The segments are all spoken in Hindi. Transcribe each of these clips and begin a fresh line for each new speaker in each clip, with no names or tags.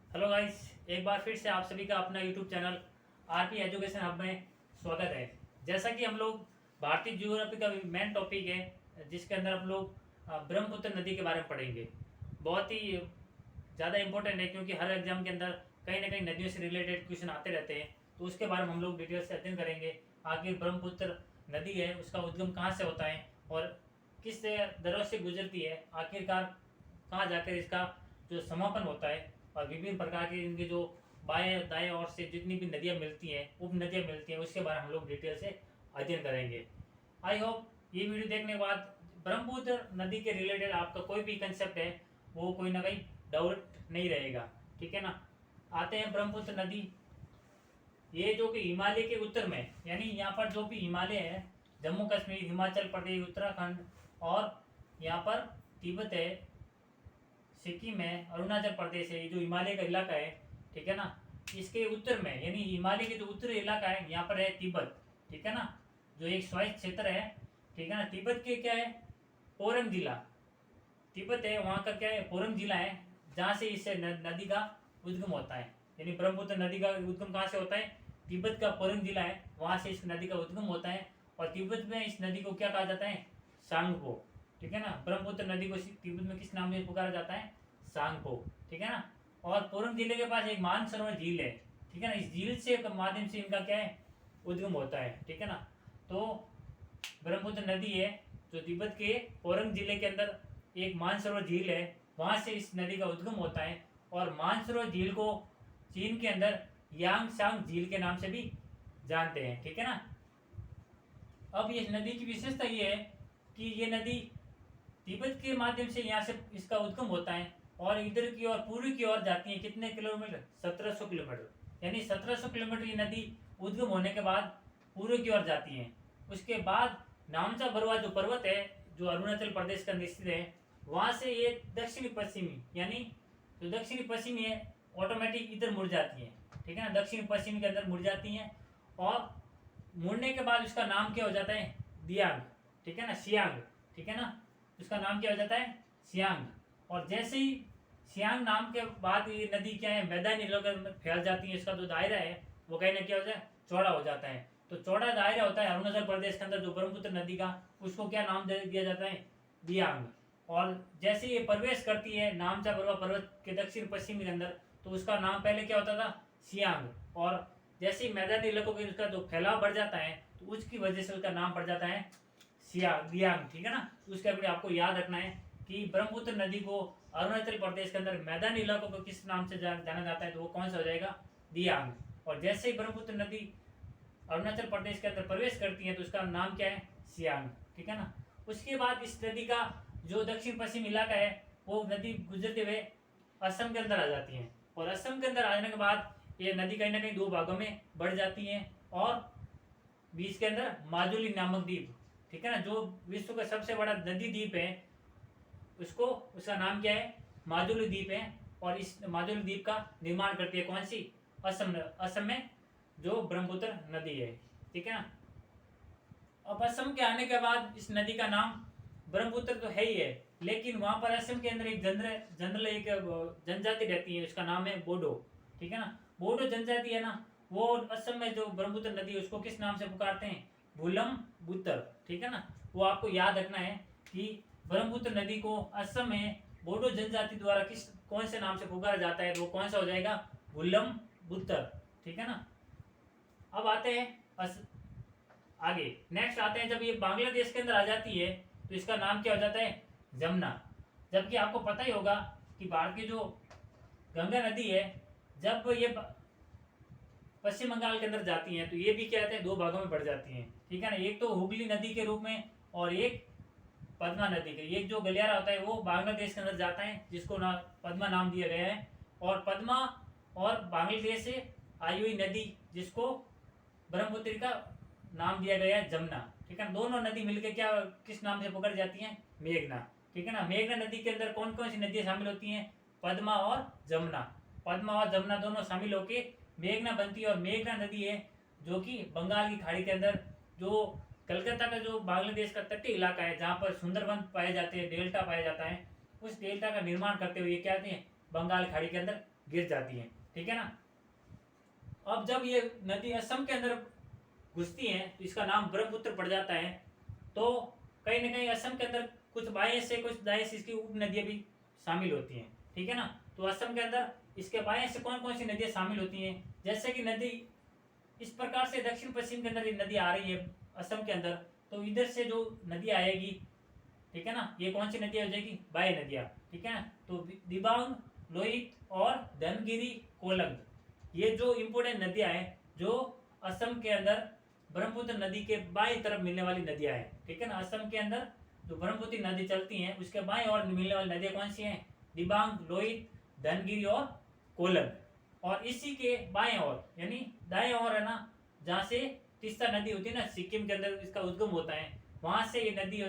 हेलो गाइस, एक बार फिर से आप सभी का अपना YouTube channel RP education hub में स्वागत है। जैसा कि हम लोग भारतीय ज्योग्राफी का मेन टॉपिक है जिसके अंदर हम लोग ब्रह्मपुत्र नदी के बारे में पढ़ेंगे। बहुत ही ज़्यादा इम्पोर्टेंट है क्योंकि हर एग्जाम के अंदर कहीं ना कहीं नदियों से रिलेटेड क्वेश्चन आते रहते हैं, तो उसके बारे में हम लोग डिटेल से अध्ययन करेंगे। आखिर ब्रह्मपुत्र नदी है उसका उद्गम कहाँ से होता है और किस दरों से गुजरती है, आखिरकार कहाँ जाकर इसका जो समापन होता है, और विभिन्न प्रकार के इनके जो बाएं दाएं ओर से जितनी भी नदियाँ मिलती हैं, उप नदियाँ मिलती हैं, उसके बारे में हम लोग डिटेल से अध्ययन करेंगे। आई होप ये वीडियो देखने के बाद ब्रह्मपुत्र नदी के रिलेटेड आपका कोई भी कंसेप्ट है वो कोई ना कहीं डाउट नहीं रहेगा। ठीक है ना। आते हैं ब्रह्मपुत्र नदी। ये जो कि हिमालय के उत्तर में, यानी यहाँ पर जो भी हिमालय है, जम्मू कश्मीर, हिमाचल प्रदेश, उत्तराखंड और यहाँ पर तिब्बत है, सिक्किम है, अरुणाचल प्रदेश है, ये जो हिमालय का इलाका है, ठीक है ना। इसके उत्तर में यानी हिमालय के जो उत्तरी इलाका है यहाँ पर है तिब्बत, ठीक है ना, जो एक स्वायत्त क्षेत्र है, ठीक है ना। तिब्बत के क्या है, पोरंग जिला, तिब्बत है वहाँ का क्या है, पोरंग जिला है, जहाँ से इस नदी का उद्गम होता है। यानी ब्रह्मपुत्र नदी का उद्गम कहाँ से होता है, तिब्बत का पोरंग जिला है, वहाँ से इस नदी का उद्गम होता है। और तिब्बत में इस नदी को क्या कहा जाता है, सांगपो, ठीक है ना। ब्रह्मपुत्र नदी को तिब्बत में किस नाम से पुकारा जाता है, सांगपो, ठीक है ना। और पोरंग जिले के पास एक मानसरोवर झील है, ठीक है ना। इस झील से माध्यम से इनका क्या है, उद्गम होता है, ठीक है ना। तो ब्रह्मपुत्र नदी है जो तिब्बत के पोरंग जिले के अंदर एक मानसरोवर झील है, वहां से इस नदी का उद्गम होता है। और मानसरोवर झील को चीन के अंदर यांगसांग झील के नाम से भी जानते हैं, ठीक है ना। अब इस नदी की विशेषता ये है कि ये नदी तिब्बत के माध्यम से यहाँ से इसका उद्गम होता है और इधर की ओर पूर्व की ओर जाती है। कितने किलोमीटर, 1700 किलोमीटर, यानी 1700 किलोमीटर ये नदी उद्गम होने के बाद पूर्व की ओर जाती है। उसके बाद नामचा बरवा जो पर्वत है, जो अरुणाचल प्रदेश का स्थित है, वहाँ से ये दक्षिणी पश्चिमी, यानी जो दक्षिणी पश्चिमी है, ऑटोमेटिक इधर मुड़ जाती है, ठीक है ना। दक्षिण पश्चिम के अंदर मुड़ जाती हैं और मुड़ने के बाद उसका नाम क्या हो जाता है, दियांग, ठीक है ना, सियांग, ठीक है ना। उसका नाम क्या हो जाता है, सियांग। और जैसे ही सियांग नाम के बाद ये नदी क्या है, मैदानी इलाके में फैल जाती है। इसका जो दायरा है वो कहीं ना क्या हो जाए, चौड़ा हो जाता है। तो चौड़ा दायरा होता है अरुणाचल प्रदेश के अंदर जो ब्रह्मपुत्र नदी का, उसको क्या नाम दे दिया जाता है, दियांग। और जैसे ये प्रवेश करती है नामचा बरवा पर्वत के दक्षिण पश्चिम के अंदर, तो उसका नाम पहले क्या होता था, सियांग। और जैसे ही मैदानी इलाकों के उसका जो फैलाव बढ़ जाता है, तो उसकी वजह से उसका नाम पड़ जाता है दियांग, ठीक है ना। उसके अभी आपको याद रखना है कि ब्रह्मपुत्र नदी को अरुणाचल प्रदेश के अंदर मैदानी इलाकों को किस नाम से जाना जाता है, तो वो कौन सा हो जाएगा, दियांग। और जैसे ही ब्रह्मपुत्र नदी अरुणाचल प्रदेश के अंदर प्रवेश करती है तो उसका नाम क्या है, सियांग, ठीक है ना। उसके बाद इस नदी का जो दक्षिण पश्चिम इलाका है, वो नदी गुजरते हुए असम के अंदर आ जाती है। और असम के अंदर आने के बाद ये नदी कहीं ना कहीं दो भागों में बढ़ जाती है और बीच के अंदर माजुली नामक द्वीप, ठीक है ना, जो विश्व का सबसे बड़ा नदी द्वीप है, उसको उसका नाम क्या है, माजुली द्वीप है। और इस माजुली द्वीप का निर्माण करती है कौन सी, असम में जो ब्रह्मपुत्र नदी है, ठीक है ना। अब असम के आने के बाद इस नदी का नाम ब्रह्मपुत्र तो है ही है, लेकिन वहां पर असम के अंदर एक जनरल एक जनजाति रहती है, उसका नाम है बोडो, ठीक है ना। बोडो जनजाति है ना, वो असम में जो ब्रह्मपुत्र नदी है उसको किस नाम से पुकारते हैं, बुलम बुत्र, ठीक है ना। वो आपको याद रखना है कि ब्रह्मपुत्र नदी को असम में बोडो जनजाति द्वारा किस कौन से नाम से पुकारा जाता है, तो वो कौन सा हो जाएगा, बुलम बुत्र, ठीक है ना। अब आते हैं आगे, नेक्स्ट आते हैं, जब ये बांग्लादेश के अंदर आ जाती है तो इसका नाम क्या हो जाता है, जमुना। जबकि आपको पता ही होगा कि भारत की जो गंगा नदी है, जब ये पश्चिम बंगाल के अंदर जाती हैं तो ये भी क्या कहते हैं, दो भागों में बढ़ जाती हैं, ठीक है ना। एक तो हुगली नदी के रूप में और एक पद्मा नदी के। एक जो गलियारा होता है वो बांग्लादेश के अंदर जाता है, जिसको पद्मा नाम दिया गया है। और पद्मा और बांग्लादेश से आई हुई नदी जिसको ब्रह्मपुत्र का नाम दिया गया है, जमुना, ठीक है। दोनों नदी मिलकर क्या किस नाम से पकड़ जाती हैं, मेघना, ठीक है ना। मेघना नदी के अंदर कौन कौन सी नदियां शामिल होती हैं, पद्मा और जमुना। पद्मा और जमुना दोनों शामिल होकर मेघना बनती है। और मेघना नदी है जो कि बंगाल की खाड़ी के अंदर, जो कलकत्ता का जो बांग्लादेश का तटीय इलाका है जहाँ पर सुंदरवन पाए जाते हैं, डेल्टा पाया जाता है, उस डेल्टा का निर्माण करते हुए क्या कहते हैं, बंगाल खाड़ी के अंदर गिर जाती हैं, ठीक है ना। अब जब ये नदी असम के अंदर घुसती हैं तो इसका नाम ब्रह्मपुत्र पड़ जाता है। तो कहीं ना कहीं असम के अंदर कुछ बाएं से कुछ दाएं से इसकी उप नदियां भी शामिल होती हैं, ठीक है ना। तो असम के अंदर इसके बाएं से कौन कौन सी नदियां शामिल होती हैं, जैसे कि नदी इस प्रकार से दक्षिण पश्चिम के अंदर ये नदी आ रही है असम के अंदर, तो इधर से जो नदी आएगी, ठीक है ना, ये कौन सी नदियां हो जाएगी, बाह्य नदियां, ठीक है ना। तो दिबांग, लोहित और धनगिरी, कोलंग, ये जो इम्पोर्टेंट नदियां हैं जो असम के अंदर ब्रह्मपुत्र नदी के बाएं तरफ मिलने वाली नदियां हैं, ठीक है ना। असम के अंदर जो ब्रह्मपुत्र नदी चलती हैं उसके बाएं और मिलने वाली नदियां कौन सी हैं, दिबांग, लोहित, धनगिरी और कोलंग। और इसी के बाएं ओर यानी दाएं ओर है ना, जहाँ से तीस्ता नदी होती है ना, सिक्किम के अंदर इसका उद्गम होता है, वहां से ये नदी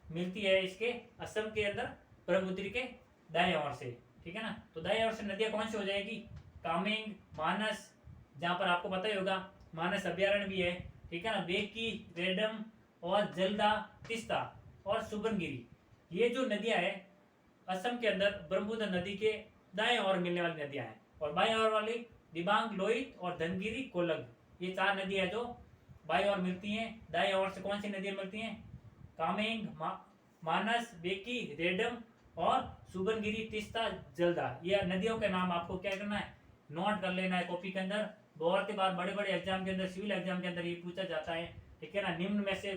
मिलती है इसके असम के अंदर ब्रह्मपुत्र के दाएं ओर से, ठीक है ना। तो दाएं ओर से नदियां कौन सी हो जाएगी, कामेंग, मानस, जहाँ पर आपको पता ही होगा मानस अभ्यारण्य भी है, ठीक है ना, बेकी, रेडम और जल्दा, तीस्ता और सुबनगिरी, ये जो नदियां हैं असम के अंदर ब्रह्मपुत्र नदी के दाएं ओर मिलने वाली नदियां हैं। और बाएं ओर वाली दिबांग, लोहित और धनगिरी, कोलंग, ये चार नदियां जो बाएं ओर मिलती हैं। दाएं ओर से कौन सी नदियां मिलती हैं, कामेंग, मानस, बेकी, रेडम और सुबनगिरी, तीस्ता, जल्दा। ये नदियों के नाम आपको क्या करना है, नोट कर लेना है कॉपी के अंदर। बहुत ही बार बड़े बड़े एग्जाम के अंदर, सिविल एग्जाम के अंदर ये पूछा जाता है, ठीक है ना। निम्न में से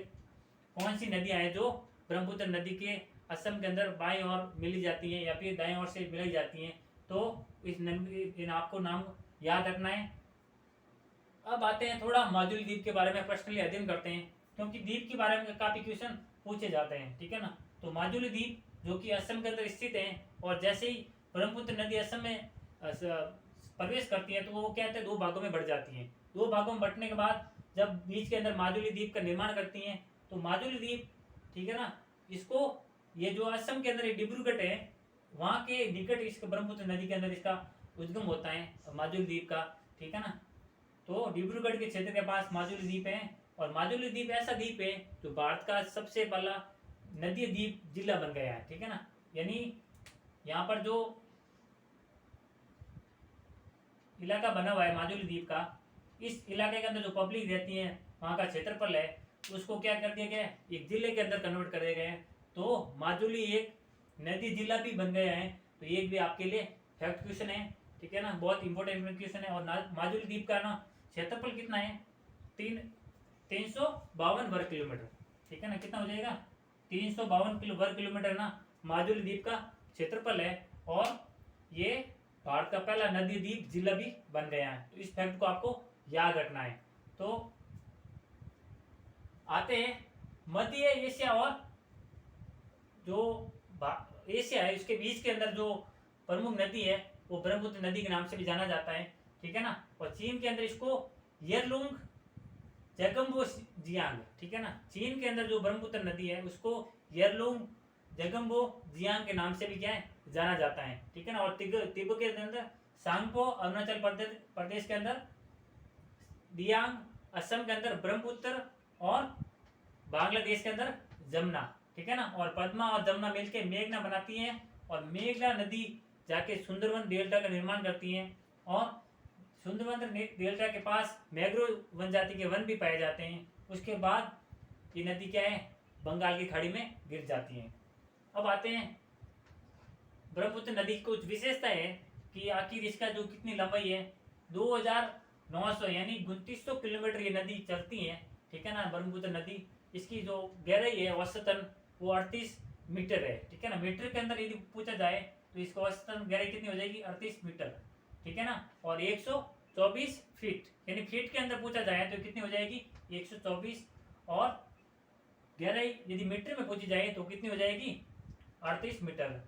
कौन सी नदियां हैं जो ब्रह्मपुत्र नदी के असम के अंदर बाएं ओर मिली जाती हैं या फिर दाएं ओर से मिलाई जाती हैं, तो इन आपको नाम याद रखना है। अब आते हैं थोड़ा माजुली द्वीप के बारे में पर्सनली अध्ययन करते हैं, क्योंकि द्वीप के बारे में काफी क्वेश्चन पूछे जाते हैं, ठीक है ना। तो माजुली द्वीप जो कि असम के अंदर स्थित है, और जैसे ही ब्रह्मपुत्र नदी असम में प्रवेश करती है तो वो क्या कहते हैं, दो भागों में बढ़ जाती हैं। दो भागों में बंटने के बाद जब बीच के अंदर माजुली द्वीप का निर्माण करती हैं, तो माजुली द्वीप, ठीक है ना, इसको ये जो असम के अंदर डिब्रूगढ़ है वहाँ के निकट इस ब्रह्मपुत्र नदी के अंदर इसका उद्गम होता है माजुली द्वीप का, ठीक है ना। तो डिब्रूगढ़ के क्षेत्र के पास माजुली द्वीप है, और माजुली द्वीप ऐसा द्वीप है जो भारत का सबसे पहला नदी द्वीप जिला बन गया है, ठीक है ना। यानी यहाँ पर जो इलाका बना हुआ है माजुली द्वीप का, इस इलाके के अंदर जो पब्लिक रहती है, वहाँ का क्षेत्रफल है, उसको क्या कर दिया गया है, एक जिले के अंदर कन्वर्ट कर दिया गया है। तो माजुली एक नदी जिला भी बन गया है। तो ये भी आपके लिए फैक्ट क्वेश्चन है, ठीक है ना, बहुत इंपॉर्टेंट क्वेश्चन है। और माजुली द्वीप का ना क्षेत्रफल कितना है, 352 वर्ग किलोमीटर, ठीक है ना। कितना हो जाएगा, 352 वर्ग किलोमीटर ना माजुली द्वीप का क्षेत्रफल है, और ये भारत का पहला नदी द्वीप जिला भी बन गया है। तो इस फैक्ट को आपको याद रखना है। तो आते हैं मध्य एशिया, और जो एशिया है उसके बीच के अंदर जो प्रमुख नदी है वो ब्रह्मपुत्र नदी के नाम से भी जाना जाता है, ठीक है ना। और चीन के अंदर इसको येरलुंग जगम्बो जियांग, ठीक है ना। चीन के अंदर जो ब्रह्मपुत्र नदी है उसको येरलुंग जगम्बो जियांग के नाम से भी क्या है, जाना जाता है, ठीक है ना। और तिब्बत के अंदर सांगपो, अरुणाचल प्रदेश के अंदर दियांग, असम के अंदर ब्रह्मपुत्र, और बांग्लादेश के अंदर जमुना, ठीक है ना। और पद्मा और जमुना मिलकर मेघना बनाती हैं, और मेघना नदी जाके सुंदरवन डेल्टा का निर्माण करती हैं, और सुंदरवन डेल्टा के पास मैंग्रोव वन जाति के वन भी पाए जाते हैं। उसके बाद ये नदी क्या है, बंगाल की खाड़ी में गिर जाती है। अब आते हैं ब्रह्मपुत्र नदी की कुछ विशेषता है कि आखिर इसका जो कितनी लंबाई है, 2900 यानी 2900 किलोमीटर ये नदी चलती है, ठीक है ना, ब्रह्मपुत्र नदी। इसकी जो गहराई है औसतन वो 38 मीटर है, ठीक है ना। मीटर के अंदर यदि पूछा जाए तो इसको औसतन गहराई कितनी हो जाएगी, 38 मीटर, ठीक है ना। और 124 फीट, यानी फीट के अंदर पूछा जाए तो कितनी हो जाएगी, 124, और गहराई यदि मीटर में पूछी जाए तो कितनी हो जाएगी, 38 मीटर।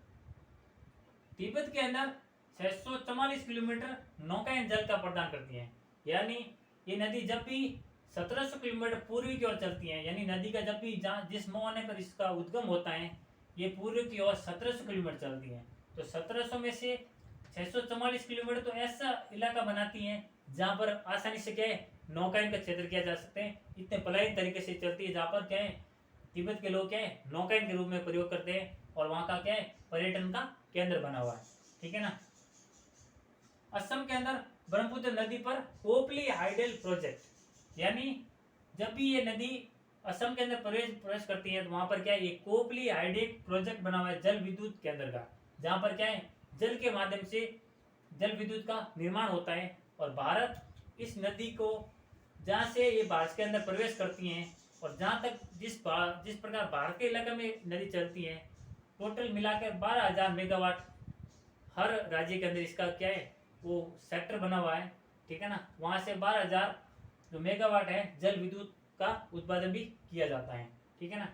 तिब्बत के अंदर 644 किलोमीटर नौकाएं जल का प्रदान करती हैं, यानी ये नदी जब भी 1700 किलोमीटर पूर्वी की ओर चलती है, यानी नदी का जब भी जहाँ जिस मुहाने पर इसका उद्गम होता है ये पूर्व की ओर 1700 किलोमीटर चलती है। तो 1700 में से 644 किलोमीटर तो ऐसा इलाका बनाती हैं जहाँ पर आसानी से क्या है, नौकायन का क्षेत्र किया जा सकते हैं। इतने पलायन तरीके से चलती है, जहाँ पर क्या है, तिब्बत के लोग क्या है, नौकायन के रूप में प्रयोग करते हैं, और वहाँ का क्या है, पर्यटन का केंद्र बना हुआ है, ठीक है ना। असम के अंदर ब्रह्मपुत्र नदी पर कोपली हाइडल प्रोजेक्ट, यानी जब भी ये नदी असम के अंदर प्रवेश करती है तो वहां पर क्या है, ये कोपली हाइडल प्रोजेक्ट बना हुआ है जल विद्युत के अंदर का, जहां पर क्या है जल के माध्यम से जल विद्युत का निर्माण होता है। और भारत इस नदी को जहाँ से ये भारत के अंदर प्रवेश करती हैं और जहाँ तक जिस प्रकार भारत के इलाके में नदी चलती है, टोटल मिलाकर 12,000 मेगावाट हर राज्य के अंदर इसका क्या है वो सेक्टर बना हुआ है, ठीक है ना। वहाँ से 12,000 जो मेगावाट है जल विद्युत का उत्पादन भी किया जाता है, ठीक है ना।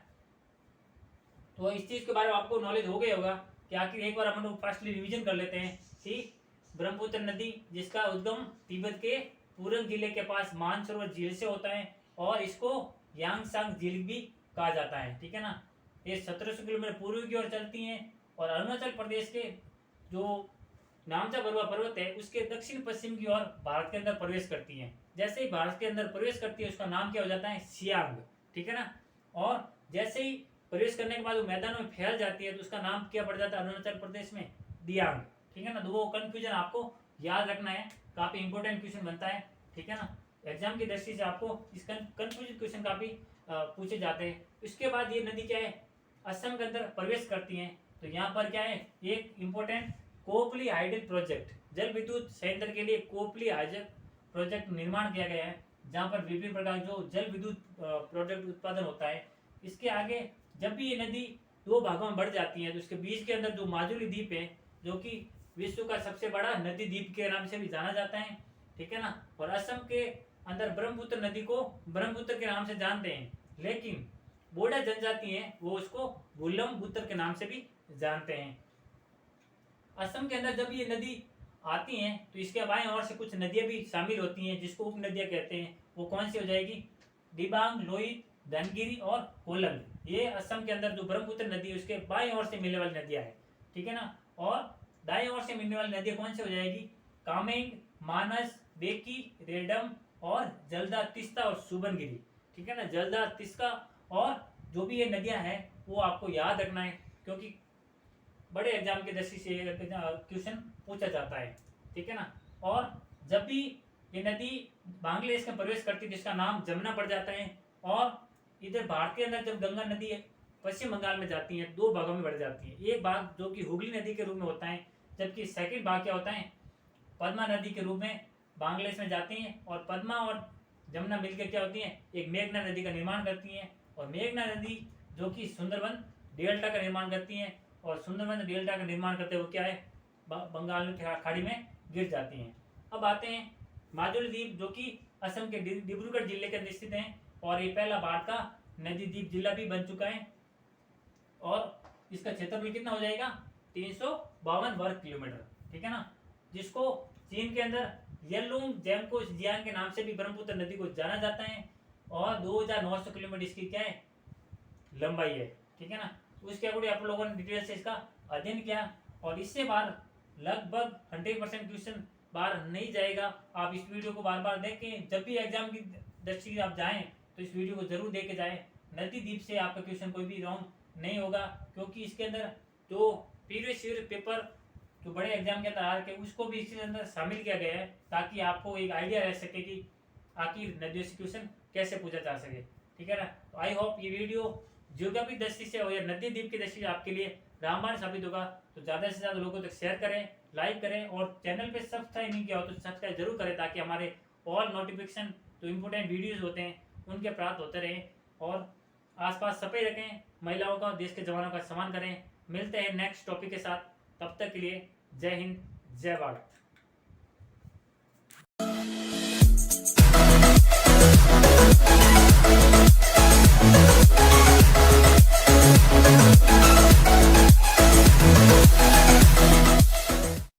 तो इस चीज़ के बारे में आपको नॉलेज हो गया होगा कि आखिर एक बार हम लोग फास्टली रिवीजन कर लेते हैं कि ब्रह्मपुत्र नदी जिसका उद्गम तिब्बत के पूरन जिले के पास मानसरोवर झील से होता है और इसको यांगसांग झील भी कहा जाता है, ठीक है ना। ये 1700 किलोमीटर पूर्व की ओर चलती हैं और अरुणाचल प्रदेश के जो नामचा बरुआ पर्वत है उसके दक्षिण पश्चिम की ओर भारत के अंदर प्रवेश करती हैं। जैसे ही भारत के अंदर प्रवेश करती है उसका नाम क्या हो जाता है, सियांग, ठीक है ना। और जैसे ही प्रवेश करने के बाद वो मैदानों में फैल जाती है तो उसका नाम क्या पड़ जाता है अरुणाचल प्रदेश में, दियांग, ठीक है ना। तो वो कंफ्यूजन आपको याद रखना है, काफी इंपॉर्टेंट क्वेश्चन बनता है, ठीक है ना। एग्जाम की दृष्टि से आपको इस कंफ्यूजन क्वेश्चन काफी पूछे जाते हैं। इसके बाद ये नदी क्या है असम के अंदर प्रवेश करती हैं तो यहाँ पर क्या है एक इम्पोर्टेंट कोपली हाइडल प्रोजेक्ट, जल विद्युत संयंत्र के लिए कोपली हाइडल प्रोजेक्ट निर्माण किया गया है, जहाँ पर विभिन्न प्रकार जो जल विद्युत प्रोजेक्ट उत्पादन होता है। इसके आगे जब भी ये नदी दो भागों में बढ़ जाती है तो इसके बीच के अंदर जो माजुली द्वीप है जो कि विश्व का सबसे बड़ा नदी द्वीप के नाम से भी जाना जाता है, ठीक है ना। और असम के अंदर ब्रह्मपुत्र नदी को ब्रह्मपुत्र के नाम से जानते हैं, लेकिन बोडा जनजाति है वो उसको बुर्लंबुत्र के नाम से भी जानते हैं। असम के अंदर जब ये नदी आती हैं तो इसके बाएं ओर से कुछ नदियां भी शामिल होती हैं जिसको उप नदियां कहते हैं। वो कौन सी हो जाएगी, दिबांग, लोहित, धनगिरी और कोलंग, ये असम के अंदर जो ब्रह्मपुत्र नदी है उसके बाएं ओर से मिलने वाली नदियां हैं, ठीक है ना। और दाएं ओर से मिलने वाली नदियां कौन सी हो जाएगी, कामेंग, मानस, बेकी, रेडम और जलदा, तिस्ता और सुबनगिरी, ठीक है ना। जलदा, तिस्ता और जो भी ये नदियां हैं वो आपको याद रखना है क्योंकि बड़े एग्जाम की दृष्टि से क्वेश्चन पूछा जाता है, ठीक है ना। और जब भी ये नदी बांग्लादेश में प्रवेश करती है जिसका नाम जमुना पड़ जाता है और इधर भारत के अंदर जब गंगा नदी पश्चिम बंगाल में जाती है दो भागों में बढ़ जाती है। एक भाग जो कि हुगली नदी के रूप में होता है, जबकि सेकंड भाग क्या होता है पद्मा नदी के रूप में बांग्लादेश में जाती हैं। और पद्मा और जमुना मिलकर क्या होती हैं एक मेघना नदी का निर्माण करती हैं और मेघना नदी जो कि सुंदरबन डेल्टा का निर्माण करती हैं और सुंदरबन डेल्टा का निर्माण करते हुए क्या है बंगाल की खाड़ी में गिर जाती हैं। अब आते हैं माजुली द्वीप जो कि असम के डिब्रूगढ़ जिले के अंदर स्थित है और ये पहला भारत का नदी द्वीप जिला भी बन चुका है और इसका क्षेत्रफल कितना हो जाएगा 352 वर्ग किलोमीटर, ठीक है ना। जिसको चीन के अंदर येलुंग जेमको जियांग के नाम से भी ब्रह्मपुत्र नदी को जाना जाता है और 2,900 किलोमीटर इसकी क्या है लंबाई है, ठीक है ना। उसके अकॉर्डिंग आप लोगों ने डिटेल से इसका अध्ययन किया और इससे बाहर लगभग 100% क्वेश्चन बाहर नहीं जाएगा। आप इस वीडियो को बार बार देखें, जब भी एग्जाम की दृष्टि से आप जाएं तो इस वीडियो को जरूर देख के जाएं। नदी द्वीप से आपका क्वेश्चन कोई भी रॉन्ग नहीं होगा क्योंकि इसके अंदर जो प्रीवियस ईयर पेपर जो बड़े एग्जाम के अंदर आ रखे उसको भी इसके अंदर शामिल किया गया है ताकि आपको एक आइडिया रह सके कि आखिर नदियों से क्वेश्चन कैसे पूछा जा सके, ठीक है ना। तो आई होप ये वीडियो ज्योग्राफी दृष्टि से और नदी द्वीप की दृष्टि से आपके लिए रामबाण साबित होगा। तो ज़्यादा से ज़्यादा लोगों तक शेयर करें, लाइक करें और चैनल पे सब्सक्राइब नहीं किया हो तो सब्सक्राइब जरूर करें ताकि हमारे ऑल नोटिफिकेशन जो इंपॉर्टेंट वीडियोज़ होते हैं उनके प्राप्त होते रहें। और आसपास सफाई रखें, महिलाओं का देश के जवानों का सम्मान करें। मिलते हैं नेक्स्ट टॉपिक के साथ, तब तक के लिए जय हिंद, जय भारत।